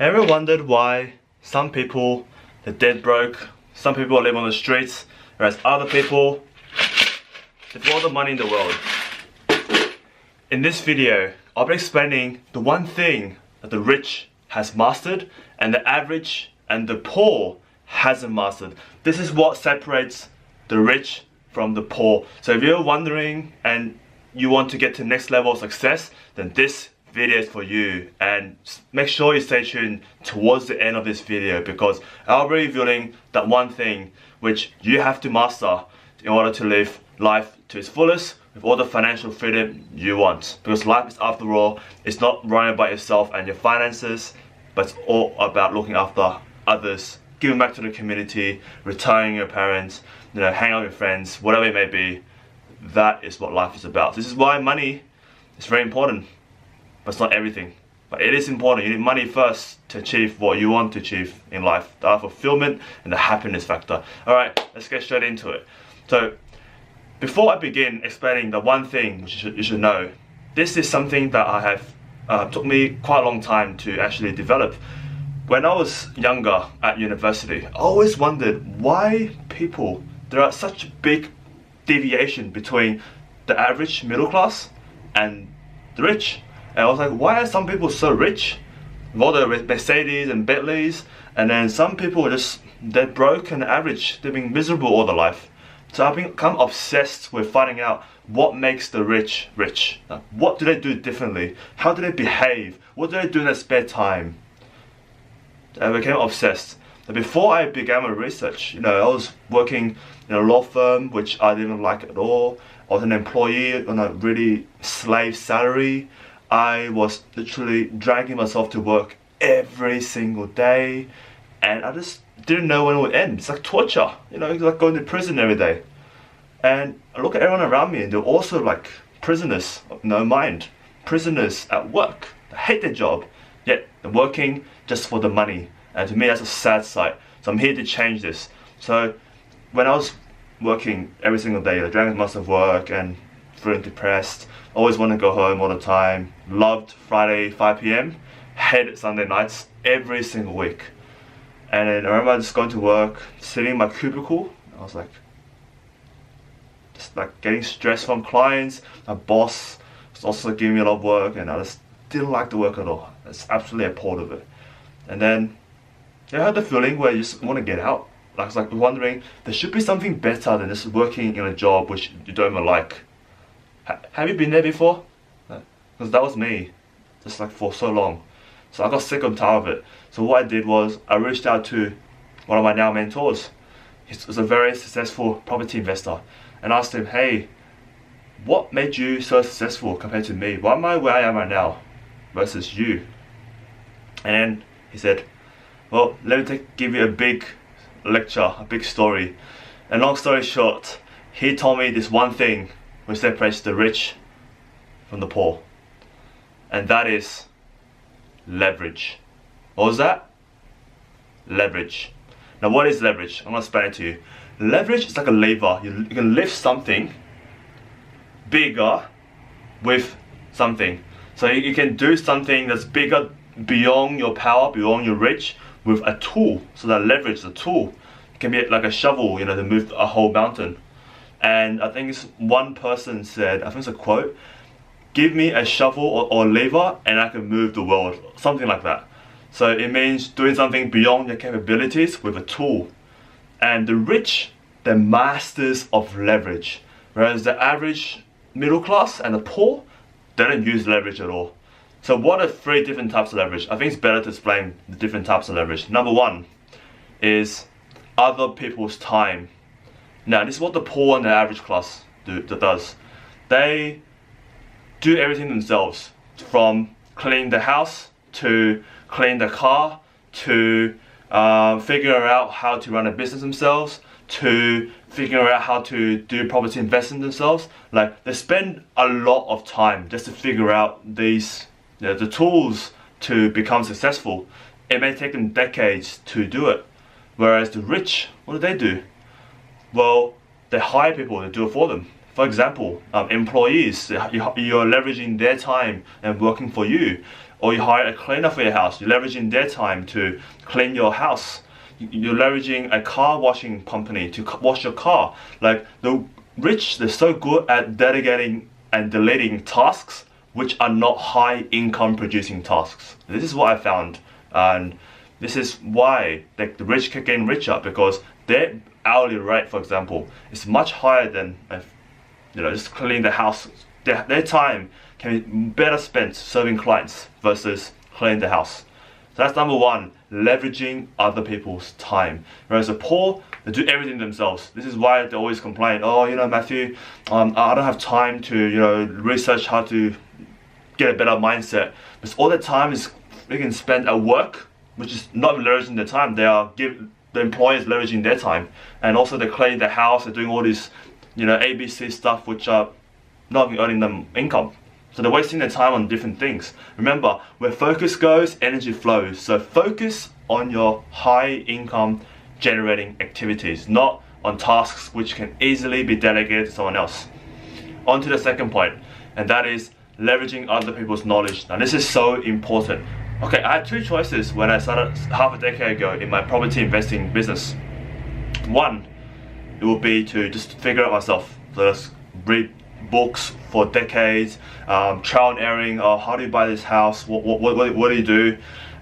Ever wondered why some people they're dead broke, some people live on the streets, whereas other people they've got all the money in the world? In this video, I'll be explaining the one thing that the rich has mastered and the average and the poor hasn't mastered. This is what separates the rich from the poor. So if you're wondering and you want to get to the next level of success, then this video is for you, and make sure you stay tuned towards the end of this video because I'll be revealing that one thing which you have to master in order to live life to its fullest with all the financial freedom you want. Because life is, after all, it's not running by yourself and your finances, but it's all about looking after others, giving back to the community, retiring your parents, hang out with friends, whatever it may be. That is what life is about. This is why money is very important, but it's not everything. But it is important. You need money first to achieve what you want to achieve in life. The fulfillment and the happiness factor. Alright, let's get straight into it. So, before I begin explaining the one thing which you should know, this is something that I have took me quite a long time to actually develop. When I was younger at university, I always wondered why there are such big deviation between the average middle class and the rich. And I was like, why are some people so rich with all the Mercedes and Bentleys, and then some people are just they're broke and average, they've been miserable all their life. So I've become obsessed with finding out what makes the rich rich. Now, what do they do differently? How do they behave? What do they do in their spare time? I became obsessed. And before I began my research, I was working in a law firm which I didn't like at all. I was an employee on a really slave salary. I was literally dragging myself to work every single day, and I just didn't know when it would end. It's like torture, it's like going to prison every day. And I look at everyone around me and they're also like prisoners of no mind, prisoners at work. They hate their job, yet they're working just for the money. And to me that's a sad sight. So I'm here to change this. So when I was working every single day, dragging myself to work and feeling depressed, always want to go home all the time, loved Friday 5 p.m, hated Sunday nights every single week. And then I remember just going to work, sitting in my cubicle. I was just getting stressed from clients. My boss was also giving me a lot of work, and I just didn't like the work at all. I was absolutely appalled of it. And then I had the feeling where you just want to get out. I was wondering, there should be something better than just working in a job which you don't even like. Have you been there before? Because that was me, just for so long. So I got sick and tired of it. So what I did was I reached out to one of my now mentors. He was a very successful property investor, and asked him, hey, what made you so successful compared to me? Why am I where I am right now versus you? And then he said, well, let me give you a big lecture, a big story. And long story short, he told me this one thing which separates the rich from the poor, and that is leverage. What was that? Leverage. Now what is leverage? I'm going to explain it to you. Leverage is like a lever. You can lift something bigger with something. So you can do something that's bigger beyond your power, beyond your reach, with a tool. So that leverage is a tool. It can be like a shovel, to move a whole mountain. And I think one person said, I think it's a quote, give me a shovel or lever and I can move the world. Something like that. So it means doing something beyond your capabilities with a tool. And the rich, they're masters of leverage. Whereas the average middle class and the poor, they don't use leverage at all. So what are 3 different types of leverage? I think it's better to explain the different types of leverage. Number 1 is other people's time. Now this is what the poor and the average class does. They do everything themselves, from cleaning the house to clean the car to figure out how to run a business themselves to figure out how to do property investment themselves. They spend a lot of time just to figure out these the tools to become successful. It may take them decades to do it. Whereas the rich, what do? Well, they hire people to do it for them. For example, employees, you're leveraging their time and working for you. Or you hire a cleaner for your house, you're leveraging their time to clean your house. You're leveraging a car washing company to wash your car. Like the rich, they're so good at delegating and deleting tasks which are not high income producing tasks. This is what I found, and this is why the rich can get richer, because their hourly rate, for example, is much higher than just cleaning the house. Their time can be better spent serving clients versus cleaning the house. So that's number one, leveraging other people's time. Whereas the poor, they do everything themselves. This is why they always complain, oh, Matthew, I don't have time to, research how to get a better mindset. Because all their time is freaking spent at work, which is not leveraging their time. The employers leveraging their time. And also they're cleaning the house, they're doing all this, ABC stuff, which are not earning them income. So they're wasting their time on different things. Remember, where focus goes, energy flows. So focus on your high income generating activities, not on tasks which can easily be delegated to someone else. On to the second point, and that is leveraging other people's knowledge. Now this is so important. Okay, I had two choices when I started half a decade ago in my property investing business. One, it would be to just figure out myself. So just read books for decades, trial and erroring, how do you buy this house, what do you do,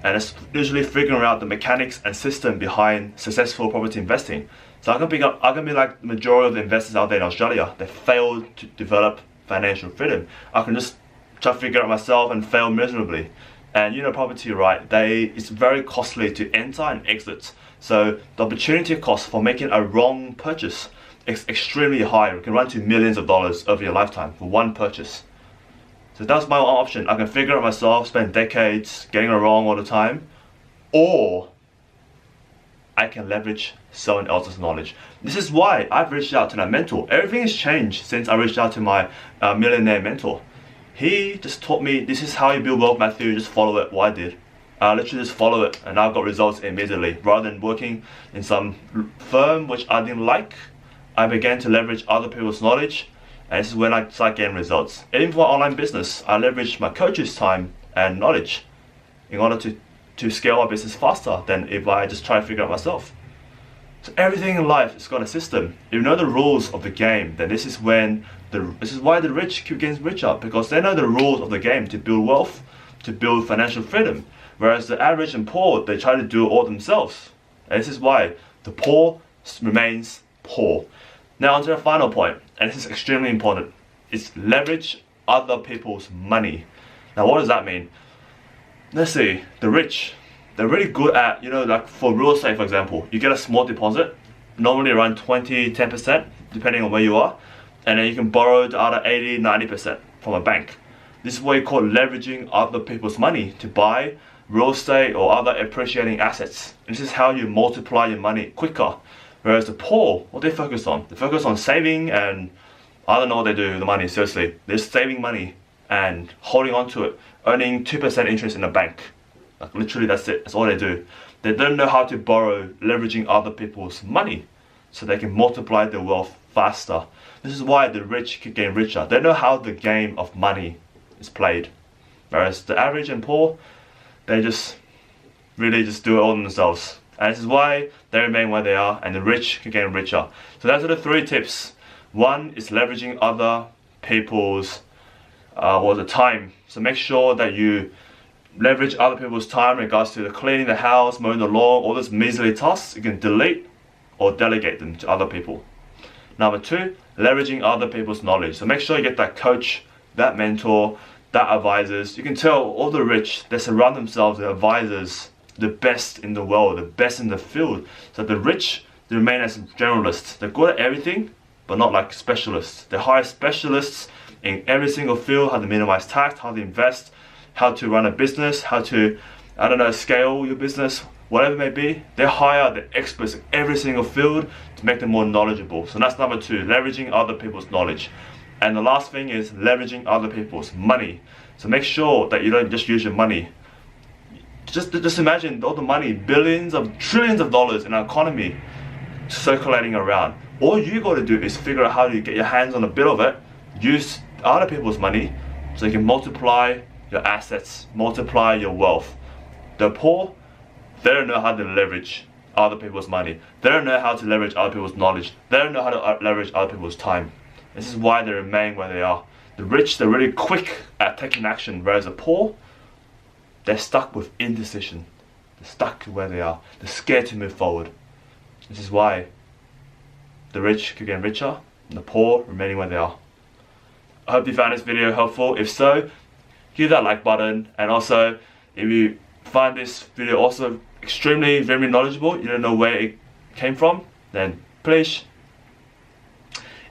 and it's usually figuring out the mechanics and system behind successful property investing. So I can be like the majority of the investors out there in Australia. They failed to develop financial freedom. I can just try to figure it out myself and fail miserably. And property, right, it's very costly to enter and exit. So the opportunity cost for making a wrong purchase is extremely high. It can run to millions of dollars over your lifetime for one purchase. So that's my option. I can figure it out myself, spend decades getting it wrong all the time, or I can leverage someone else's knowledge. This is why I've reached out to my mentor. Everything has changed since I reached out to my millionaire mentor. He just taught me, this is how you build wealth, Matthew, just follow it, what I did. I literally just follow it and I've got results immediately. Rather than working in some firm which I didn't like, I began to leverage other people's knowledge, and this is when I start getting results. Even for my online business, I leverage my coach's time and knowledge in order to scale my business faster than if I just try to figure it out myself. So everything in life has got a system. If you know the rules of the game, then this is why the rich keep getting richer, because they know the rules of the game to build wealth, to build financial freedom. Whereas the average and poor, they try to do it all themselves. And this is why the poor remains poor. Now onto the final point, and this is extremely important, is leverage other people's money. Now what does that mean? Let's see, the rich, they're really good at, like for real estate, for example, you get a small deposit, normally around 10%, depending on where you are, and then you can borrow the other 80-90% from a bank. This is what you call leveraging other people's money to buy real estate or other appreciating assets. This is how you multiply your money quicker. Whereas the poor, what they focus on? They focus on saving, and I don't know what they do with the money, seriously. They're saving money and holding on to it, earning 2% interest in a bank. Like literally that's it, that's all they do. They don't know how to borrow, leveraging other people's money so they can multiply their wealth faster. This is why the rich keep getting richer. They know how the game of money is played. Whereas the average and poor, they really just do it all themselves. And this is why they remain where they are, and the rich keep getting richer. So those are the 3 tips. One is leveraging other people's time. So make sure that you leverage other people's time in regards to the cleaning the house, mowing the lawn, all those measly tasks. You can delete or delegate them to other people. Number 2, leveraging other people's knowledge. So make sure you get that coach, that mentor, that advisors. You can tell all the rich, they surround themselves with advisors, the best in the world, the best in the field. So the rich, they remain as generalists. They're good at everything, but not like specialists. They hire specialists in every single field, how to minimize tax, how to invest, how to run a business, how to, scale your business, whatever it may be. They hire the experts in every single field to make them more knowledgeable. So that's number 2, leveraging other people's knowledge. And the last thing is leveraging other people's money. So make sure that you don't just use your money. Just imagine all the money, billions of trillions of dollars in our economy circulating around. All you got to do is figure out how to get your hands on a bit of it, use other people's money so you can multiply your assets, multiply your wealth. The poor, they don't know how to leverage other people's money. They don't know how to leverage other people's knowledge. They don't know how to leverage other people's time. This is why they remain where they are. The rich, they're really quick at taking action, whereas the poor, they're stuck with indecision. They're stuck where they are. They're scared to move forward. This is why the rich keep getting richer and the poor remaining where they are. I hope you found this video helpful. If so, hit that like button, and also if you find this video also extremely very knowledgeable, you don't know where it came from, then please,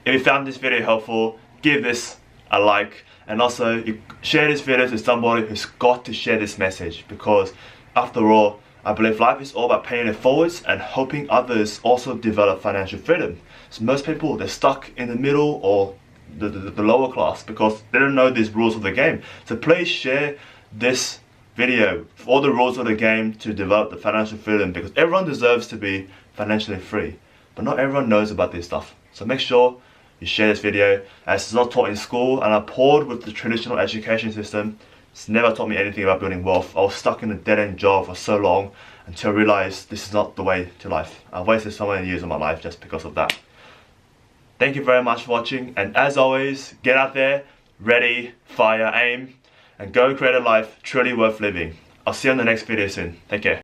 if you found this video helpful, give this a like, and also you share this video to somebody who's got to share this message, because after all, I believe life is all about paying it forwards and hoping others also develop financial freedom. So most people, they're stuck in the middle or the lower class because they don't know these rules of the game. So please share this video for all the rules of the game to develop the financial freedom, because everyone deserves to be financially free, but not everyone knows about this stuff. So make sure you share this video, as it's not taught in school, and I'm bored with the traditional education system. It's never taught me anything about building wealth. I was stuck in a dead-end job for so long until I realized this is not the way to life. I've wasted so many years of my life just because of that. Thank you very much for watching, and as always, get out there, ready, fire, aim, and go create a life truly worth living. I'll see you on the next video soon. Take care.